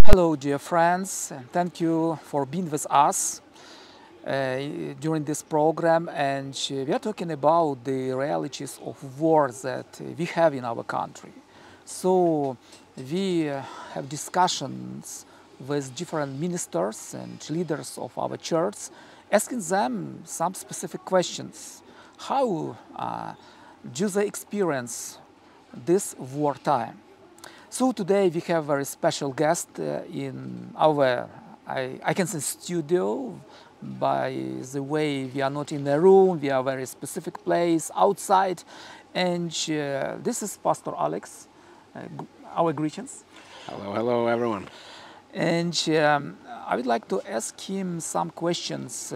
Hello, dear friends, and thank you for being with us during this program. And we are talking about the realities of war that we have in our country. So we have discussions with different ministers and leaders of our church, asking them some specific questions. How do they experience this wartime? So today we have a very special guest in our, I can say, studio. By the way, we are not in a room, we are a very specific place outside. And this is Pastor Alex. Our greetings. Hello everyone. And I would like to ask him some questions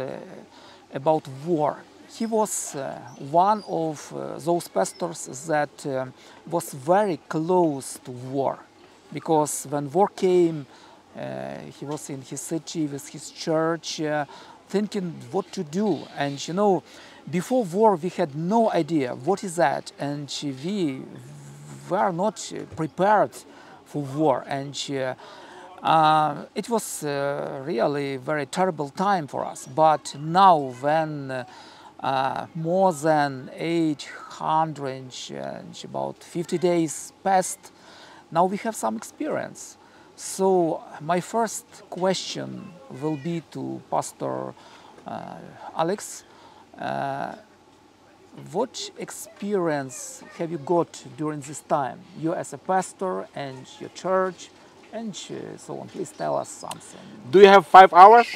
about war. He was one of those pastors that was very close to war, because when war came, he was in his city with his church, thinking what to do. And you know, before war we had no idea what is that, and we were not prepared for war. And it was really a very terrible time for us. But now, when more than 800 and about 50 days passed, now we have some experience. So my first question will be to Pastor Alex. What experience have you got during this time? You as a pastor and your church and so on. Please tell us something. Do you have 5 hours?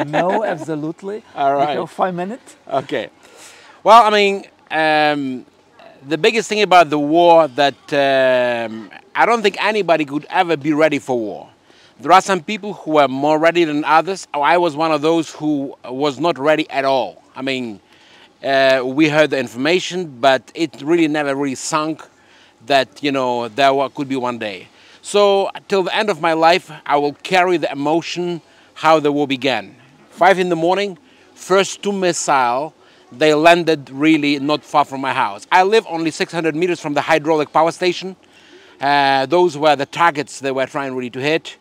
No, absolutely. All right. We have 5 minutes. Okay. Well, I mean, the biggest thing about the war that I don't think anybody could ever be ready for war. There are some people who are more ready than others. I was one of those who was not ready at all. I mean, we heard the information, but it really never really sunk that, you know, there could be one day. So till the end of my life, I will carry the emotion how the war began. 5 in the morning, first 2 missiles, they landed really not far from my house. I live only 600 meters from the hydraulic power station. Those were the targets they were trying really to hit.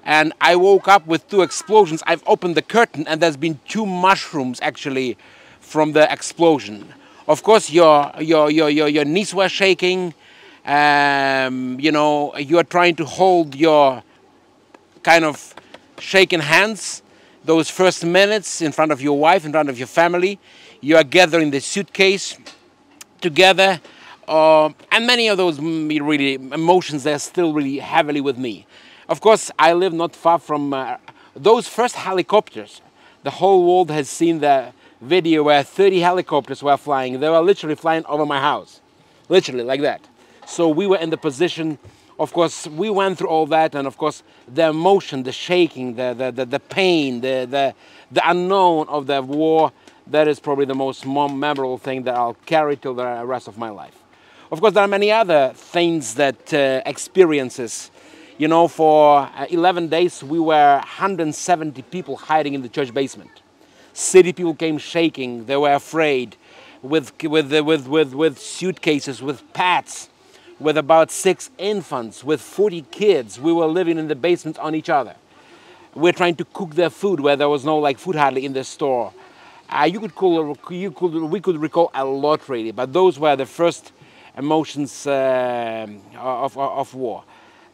And I woke up with 2 explosions. I've opened the curtain and there's been 2 mushrooms actually from the explosion. Of course, your knees were shaking. You know, you are trying to hold your kind of shaking hands. Those first minutes in front of your wife, in front of your family, you are gathering the suitcase together, and many of those really emotions, they're still really heavily with me. Of course, I live not far from those first helicopters. The whole world has seen the video where 30 helicopters were flying. They were literally flying over my house, literally like that. So we were in the position. Of course, we went through all that, and of course, the emotion, the shaking, the pain, the unknown of the war, that is probably the most memorable thing that I'll carry till the rest of my life. Of course, there are many other things that experiences. You know, for 11 days, we were 170 people hiding in the church basement. City people came shaking, they were afraid, with suitcases, with pets, with about 6 infants, with 40 kids. We were living in the basement on each other. We're trying to cook their food where there was no food hardly in the store. We could recall a lot really, but those were the first emotions of war.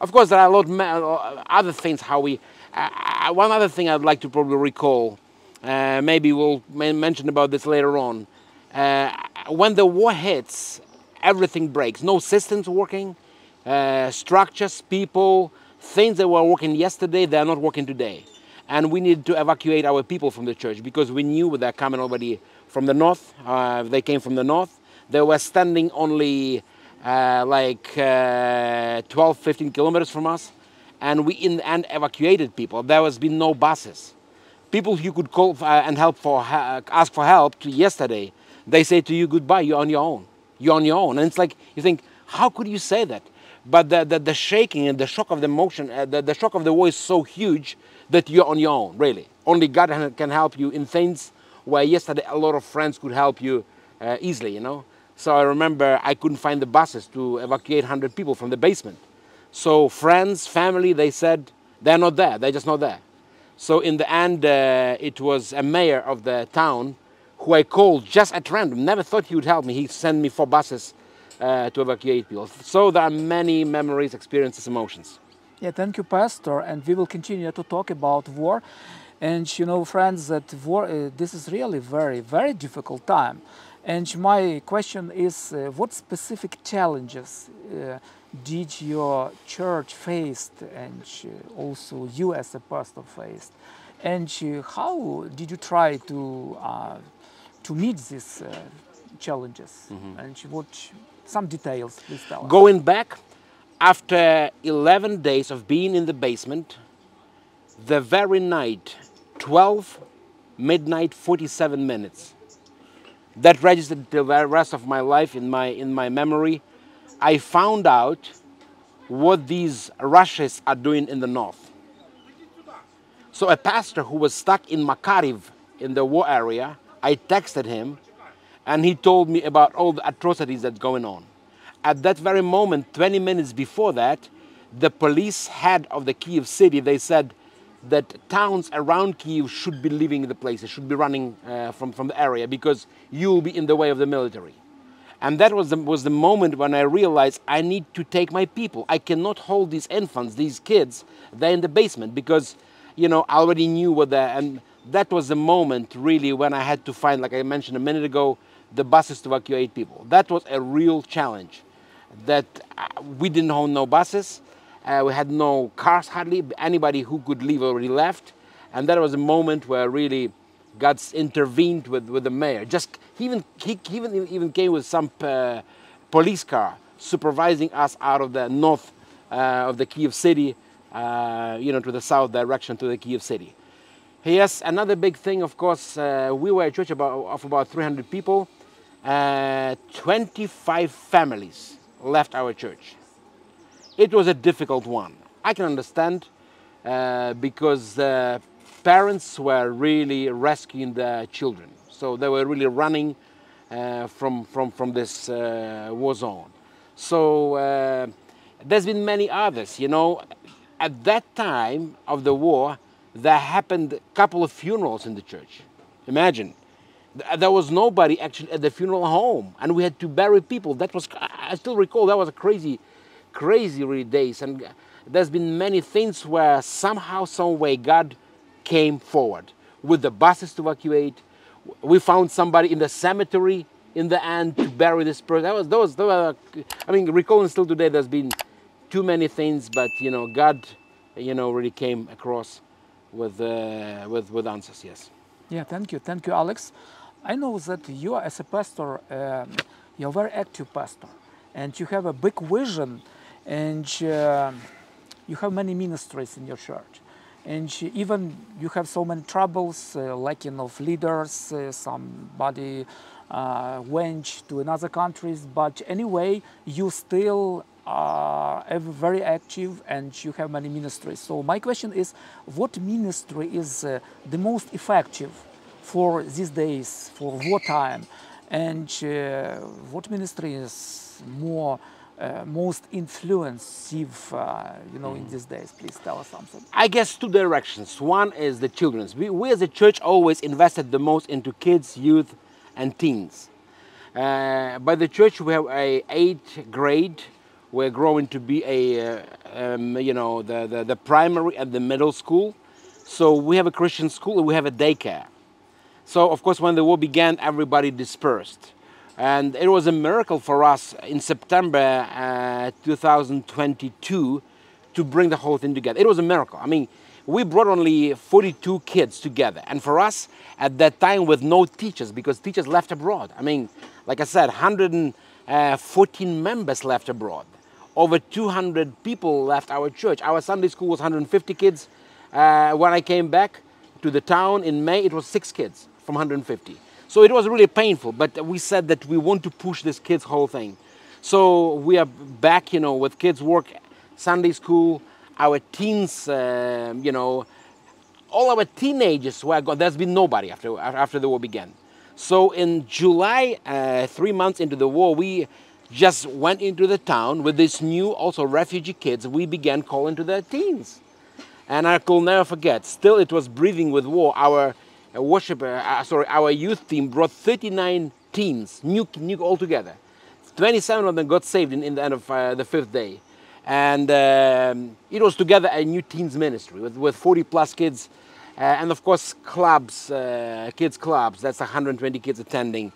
Of course, there are a lot of other things. One other thing I'd like to probably recall, maybe we'll mention about this later on. When the war hits, everything breaks. No systems working, structures, people, things that were working yesterday, they are not working today. And we need to evacuate our people from the church because we knew they're coming already from the north. They came from the north. They were standing only 12, 15 kilometers from us. And we in the end evacuated people. There has been no buses. People you could call and ask for help yesterday, they say to you, goodbye, you're on your own. You're on your own. And it's like, you think, how could you say that? But the shaking and the shock of the emotion, the shock of the war is so huge that you're on your own, really. Only God can help you in things where yesterday a lot of friends could help you easily, you know. So I remember I couldn't find the buses to evacuate 100 people from the basement. So friends, family, they said, they're not there, they're just not there. So in the end, it was a mayor of the town who I called just at random, never thought he would help me. He sent me 4 buses to evacuate people. So there are many memories, experiences, emotions. Yeah, thank you, Pastor. And we will continue to talk about war. And you know, friends, that war, this is really very, very difficult time. And my question is, what specific challenges did your church face, and also you as a pastor faced? And how did you try to meet these challenges? And what some details, please tell us. Going back, after 11 days of being in the basement, the very night, 12 midnight 47 minutes, that registered the rest of my life in my memory. I found out what these Russians are doing in the north. So a pastor who was stuck in Makariv in the war area, I texted him and he told me about all the atrocities that's going on. At that very moment, 20 minutes before that, the police head of the Kyiv city, they said that towns around Kyiv should be leaving the places, should be running from the area because you'll be in the way of the military. And that was the moment when I realized I need to take my people. I cannot hold these infants, these kids, they're in the basement because, you know, I already knew what they're, and that was the moment really when I had to find, like I mentioned a minute ago, the buses to evacuate people. That was a real challenge. That we didn't own no buses, we had no cars hardly, anybody who could leave already left. And that was a moment where really God intervened with the mayor. He even came with some police car supervising us out of the north of the Kyiv city, you know, to the south direction to the Kyiv city. Yes, another big thing, of course, we were a church of about 300 people, 25 families left our church. It was a difficult one. I can understand because parents were really rescuing the children. So they were really running from this war zone. So there's been many others, you know. At that time of the war, there happened a couple of funerals in the church. Imagine. There was nobody actually at the funeral home, and we had to bury people. That was, I still recall, that was a crazy really days. And there's been many things where somehow, some way, God came forward with the buses to evacuate. We found somebody in the cemetery in the end to bury this person. Those were, I mean, recalling still today, there's been too many things, but you know, God, you know, really came across with answers. Yes. Yeah, thank you, Alex. I know that you, as a pastor, you're a very active pastor, and you have a big vision, and you have many ministries in your church, and even you have so many troubles, lacking of leaders, somebody went to another countries, but anyway, you still are very active and you have many ministries. So my question is, what ministry is the most effective for these days, for wartime, and what ministry is most influensive, you know, in these days? Please tell us something. I guess 2 directions. One is the children's. We as a church always invested the most into kids, youth, and teens. By the church, we have a 8th grade. We're growing to be a, you know, the primary and the middle school. So we have a Christian school and we have a daycare. So, of course, when the war began, everybody dispersed. And it was a miracle for us in September 2022 to bring the whole thing together. It was a miracle. I mean, we brought only 42 kids together. And for us, at that time, with no teachers, because teachers left abroad. I mean, like I said, 114 members left abroad. Over 200 people left our church. Our Sunday school was 150 kids. When I came back to the town in May, it was 6 kids from 150. So it was really painful, but we said that we want to push this kids' whole thing. So we are back, you know, with kids' work, Sunday school, our teens, you know, all our teenagers were gone. There's been nobody after the war began. So in July, 3 months into the war, we just went into the town with these new also refugee kids. We began calling to their teens. And I could never forget, still it was breathing with war. Our our youth team brought 39 teens, new altogether. 27 of them got saved in the end of the 5th day. And it was together a new teens ministry with 40 plus kids. And of course clubs, kids clubs, that's 120 kids attending.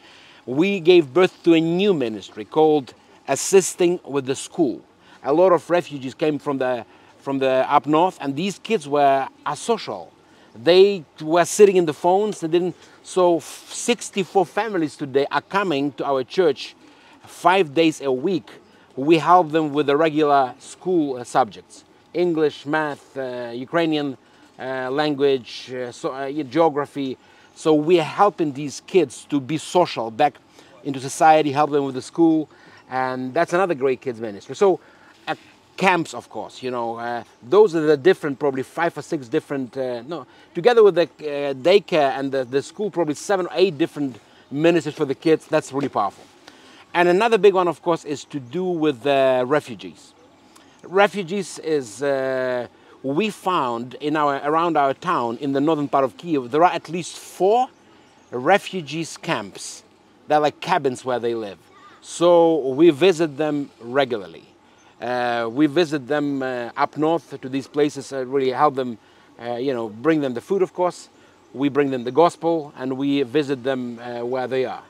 We gave birth to a new ministry called Assisting with the School. A lot of refugees came from the up north, and these kids were asocial. They were sitting in the phones. They didn't. So 64 families today are coming to our church 5 days a week. We help them with the regular school subjects: English, math, Ukrainian language, geography. So we are helping these kids to be social, back into society, help them with the school, and that's another great kids ministry. So camps, of course, you know, those are the different, probably 5 or 6 different, together with the daycare and the school, probably 7 or 8 different ministries for the kids. That's really powerful. And another big one, of course, is to do with refugees. Refugees is, we found around our town in the northern part of Kiev, there are at least 4 refugees camps. They're like cabins where they live. So we visit them regularly. We visit them up north to these places, really help them, bring them the food, of course. We bring them the gospel, and we visit them where they are.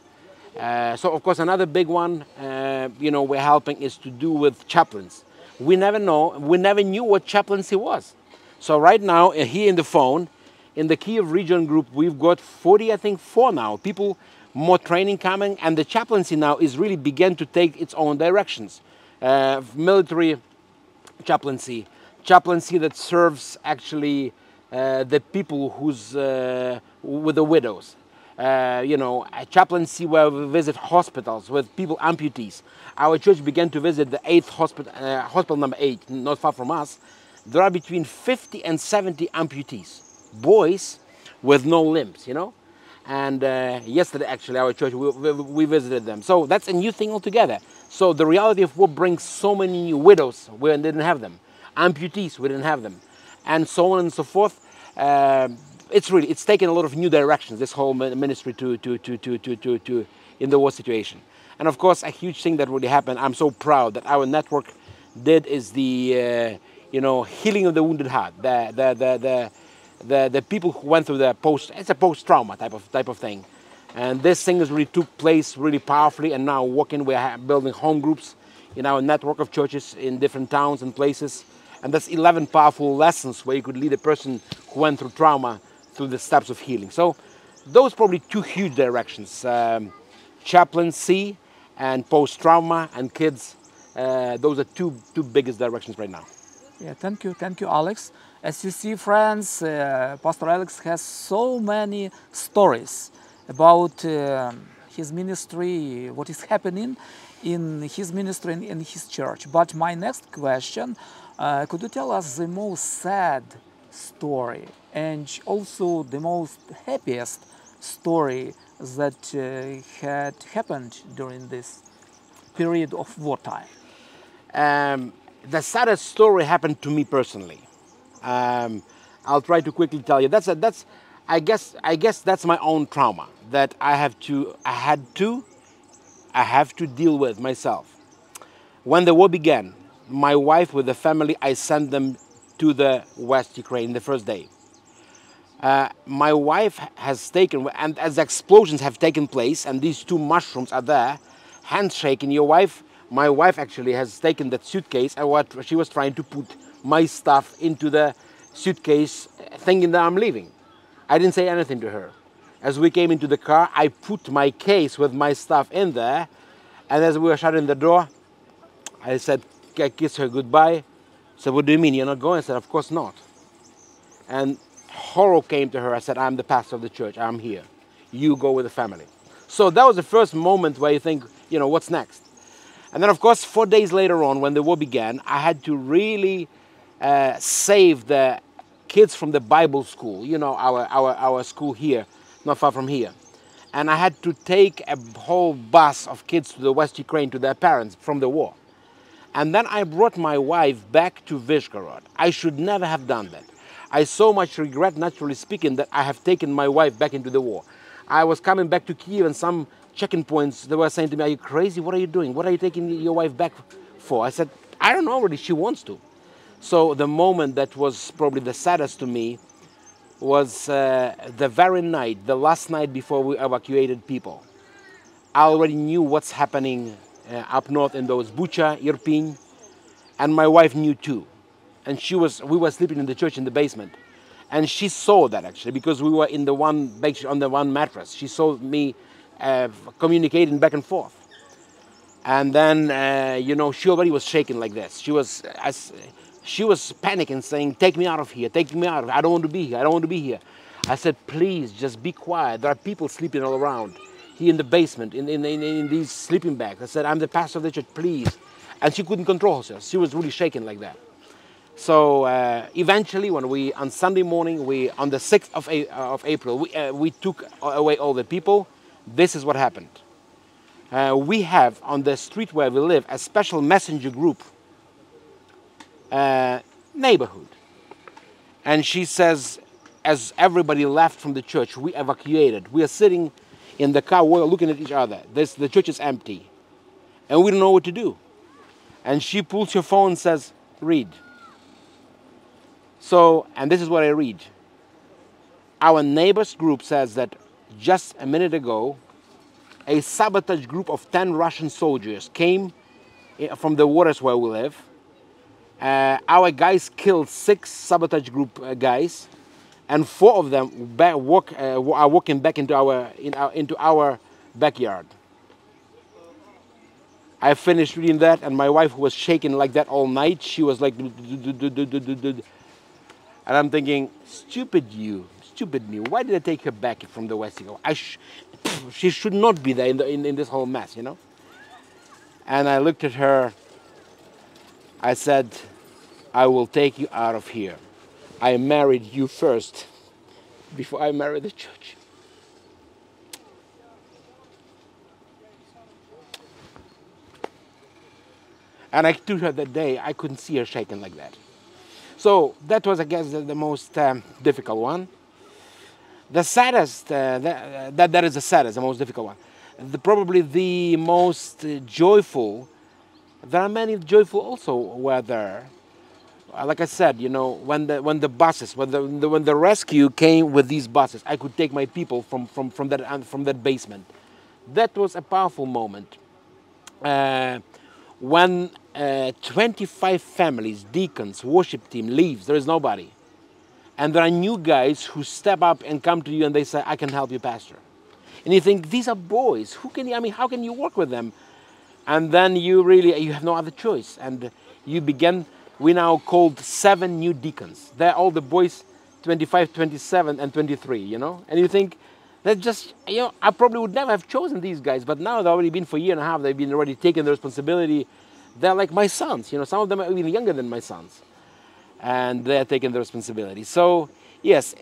So, of course, another big one, we're helping is to do with chaplains. We never knew what chaplaincy was. So right now, here in the phone, in the Kiev region group, we've got 4 now, people, more training coming, and the chaplaincy now is really began to take its own directions. Military chaplaincy that serves actually the people who's with the widows. A chaplaincy where we visit hospitals with people, amputees. Our church began to visit the 8th hospital, hospital number 8, not far from us. There are between 50 and 70 amputees, boys with no limbs, And yesterday, actually, our church, we visited them. So that's a new thing altogether. So the reality of what brings so many new widows, we didn't have them. Amputees, we didn't have them. And so on and so forth. It's taken a lot of new directions, this whole ministry in the war situation. And of course, a huge thing that really happened, I'm so proud that our network did, is the, healing of the wounded heart. The people who went through it's a post-trauma type of thing. And this thing really took place really powerfully, and now we're building home groups in our network of churches in different towns and places. And that's 11 powerful lessons where you could lead a person who went through trauma through the steps of healing. So those probably 2 huge directions, chaplaincy and post-trauma and kids. Those are two biggest directions right now. Yeah, thank you, Alex. As you see, friends, Pastor Alex has so many stories about his ministry, what is happening in his ministry and in his church. But my next question, could you tell us the most sad story and also the most happiest story that had happened during this period of wartime? The saddest story happened to me personally. I'll try to quickly tell you. I guess that's my own trauma that I have to deal with myself. When the war began, my wife with the family, I sent them to the West Ukraine the first day. My wife has taken, and as explosions have taken place, and these 2 mushrooms are there, handshaking, my wife actually has taken that suitcase, and what she was trying to put my stuff into the suitcase, thinking that I'm leaving. I didn't say anything to her. As we came into the car, I put my case with my stuff in there, and as we were shutting the door, I said, I kissed her goodbye. I said, what do you mean, you're not going? I said, of course not. And horror came to her. I said, I'm the pastor of the church. I'm here. You go with the family. So that was the first moment where you think, what's next? And then, of course, 4 days later on, when the war began, I had to really save the kids from the Bible school, our school here, not far from here. And I had to take a whole bus of kids to the West Ukraine to their parents from the war. And then I brought my wife back to Vyshgorod. I should never have done that. I so much regret, naturally speaking, that I have taken my wife back into the war. I was coming back to Kiev, and some checking points, they were saying to me, "Are you crazy? What are you doing? What are you taking your wife back for?" I said, "I don't know, really, she wants to." So the moment that was probably the saddest to me was the very night, the last night before we evacuated people. I already knew what's happening up north in those Bucha, Irpin, and my wife knew too. And we were sleeping in the church in the basement. And she saw that actually, because we were in the on the one mattress. She saw me communicating back and forth. And then, you know, she already was shaking like this. She was panicking, saying, "Take me out of here, take me out. I don't want to be here, I don't want to be here." I said, "Please, just be quiet. There are people sleeping all around here in the basement, in these sleeping bags." I said, "I'm the pastor of the church, please." And she couldn't control herself. She was really shaking like that. So eventually, on Sunday morning, on the 6th of April, we took away all the people. This is what happened. We have on the street where we live a special messenger group neighborhood. And she says, as everybody left from the church, we evacuated. We are sitting in the car, we're looking at each other. The church is empty. And we don't know what to do. And she pulls her phone and says, "Read." So, and this is what I read. Our neighbors group says that just a minute ago, a sabotage group of 10 Russian soldiers came from the waters where we live. Our guys killed 6 sabotage group guys, and 4 of them are walking back into our backyard. I finished reading that, and my wife, who was shaking like that all night, she was like, and I'm thinking, stupid me. Why did I take her back from the West? She should not be there in this whole mess, you know. And I looked at her. I said, "I will take you out of here. I married you first before I married the church." And I told her that day, I couldn't see her shaking like that. So that was, I guess, the most difficult one. The saddest, that is the saddest, the most difficult one. Probably the most joyful. There are many joyful also were there. Like I said, you know, when the rescue came with these buses, I could take my people from that basement. That was a powerful moment. When 25 families, deacons, worship team leaves, there is nobody. And there are new guys who step up and come to you and they say, "I can help you, Pastor." And you think, these are boys. How can you work with them? And then you have no other choice. And we now called 7 new deacons. They're all the boys, 25, 27, and 23, you know? And you think, that just, you know, I probably would never have chosen these guys, but now they've already been for a year and a half, they've been already taking the responsibility. They're like my sons, you know, some of them are even younger than my sons. And they're taking the responsibility. So, yes,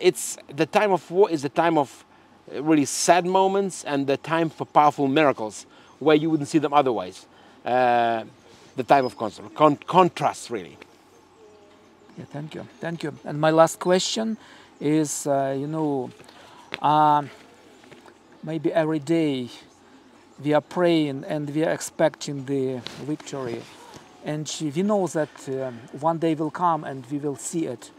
the time of war is the time of really sad moments and the time for powerful miracles where you wouldn't see them otherwise. The time of contrast, really. Yeah, thank you. And my last question is, maybe every day we are praying and we are expecting the victory. And we know that one day will come and we will see it.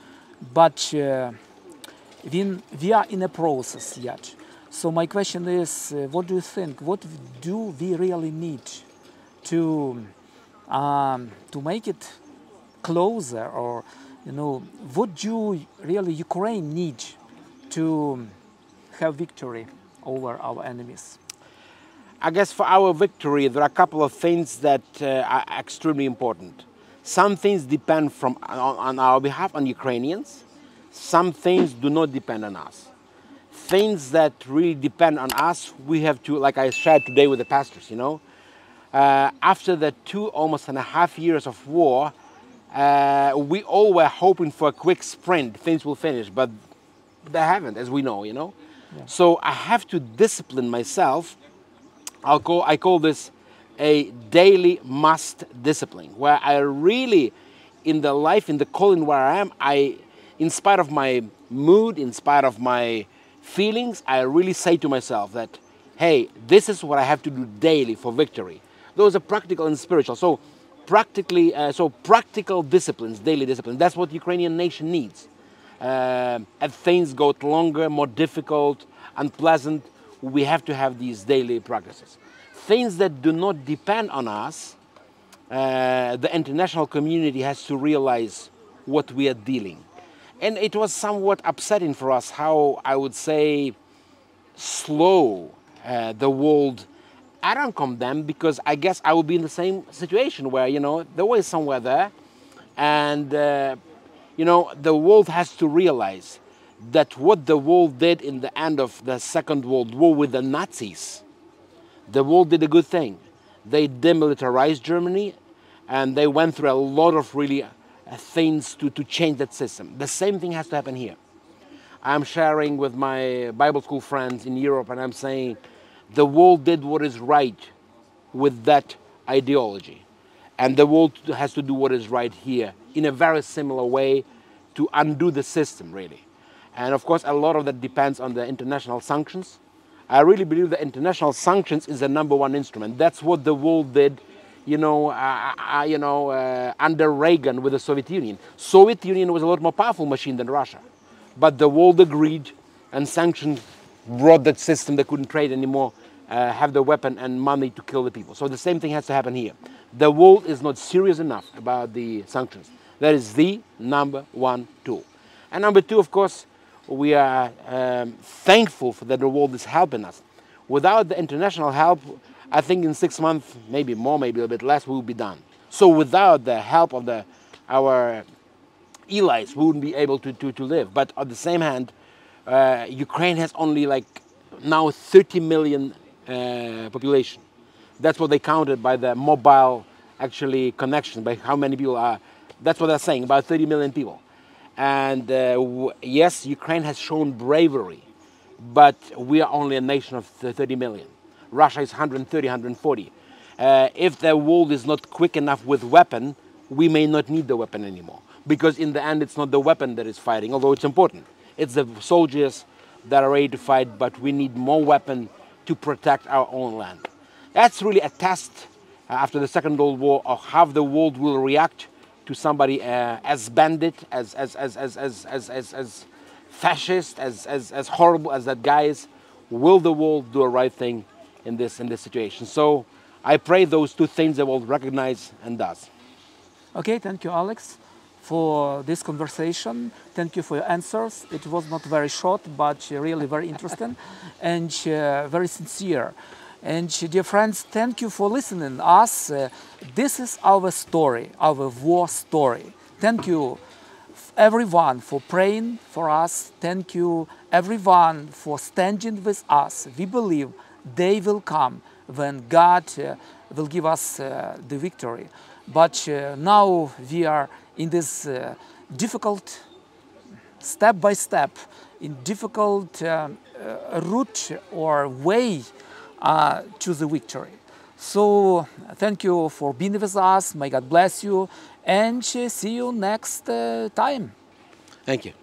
But we are in a process yet. So my question is, what do you think? What do we really need to make it closer? Or, you know, what do really Ukraine need to have victory over our enemies? I guess for our victory, there are a couple of things that are extremely important. Some things depend on our behalf, on Ukrainians. Some things do not depend on us. Things that really depend on us, we have to, like I shared today with the pastors, you know. After the almost 2.5 years of war, we all were hoping for a quick sprint, things will finish, but they haven't, as we know, you know. Yeah. So I have to discipline myself. I call this a daily must discipline, where I really, in the life, in the calling where I am, in spite of my mood, in spite of my feelings, I really say to myself that, hey, this is what I have to do daily for victory. Those are practical and spiritual. So practical disciplines, daily disciplines. That's what the Ukrainian nation needs. As things got longer, more difficult, unpleasant, we have to have these daily practices. Things that do not depend on us, the international community has to realize what we are dealing. And it was somewhat upsetting for us how, I would say, slow the world. I don't condemn, because I guess I would be in the same situation where, you know, there was somewhere there, and you know, the world has to realize that what the world did in the end of the Second World War with the Nazis, the world did a good thing. They demilitarized Germany, and they went through a lot of really things to change that system. The same thing has to happen here. I'm sharing with my Bible school friends in Europe, and I'm saying the world did what is right with that ideology. And the world has to do what is right here in a very similar way to undo the system, really. And of course, a lot of that depends on the international sanctions. I really believe that international sanctions is the #1 instrument. That's what the world did, under Reagan with the Soviet Union. Soviet Union was a lot more powerful machine than Russia. But the world agreed, and sanctions brought that system that couldn't trade anymore, have the weapon and money to kill the people. So the same thing has to happen here. The world is not serious enough about the sanctions. That is the #1 tool. And #2, of course, we are thankful for that the world is helping us. Without the international help, I think in 6 months, maybe more, maybe a little bit less, we will be done. So without the help of our allies, we wouldn't be able to live. But on the same hand, Ukraine has only like now 30 million population. That's what they counted by the mobile actually connection, by how many people are. That's what they're saying, about 30 million people. And yes, Ukraine has shown bravery, but we are only a nation of 30 million. Russia is 130, 140. If the world is not quick enough with weapon, we may not need the weapon anymore. Because in the end, it's not the weapon that is fighting, although it's important. It's the soldiers that are ready to fight, but we need more weapon to protect our own land. That's really a test after the Second World War of how the world will react to somebody as bandit, as fascist, as horrible as that guy is. Will the world do a right thing in this situation? So I pray those two things the world recognize and does. Okay, thank you, Alex, for this conversation. Thank you for your answers. It was not very short, but really very interesting and very sincere. And dear friends, thank you for listening to us. This is our story, our war story. Thank you everyone for praying for us. Thank you everyone for standing with us. We believe day will come when God will give us the victory. But now we are in this difficult, step by step, in difficult route or way to the victory. So thank you for being with us. May God bless you, and see you next time. Thank you.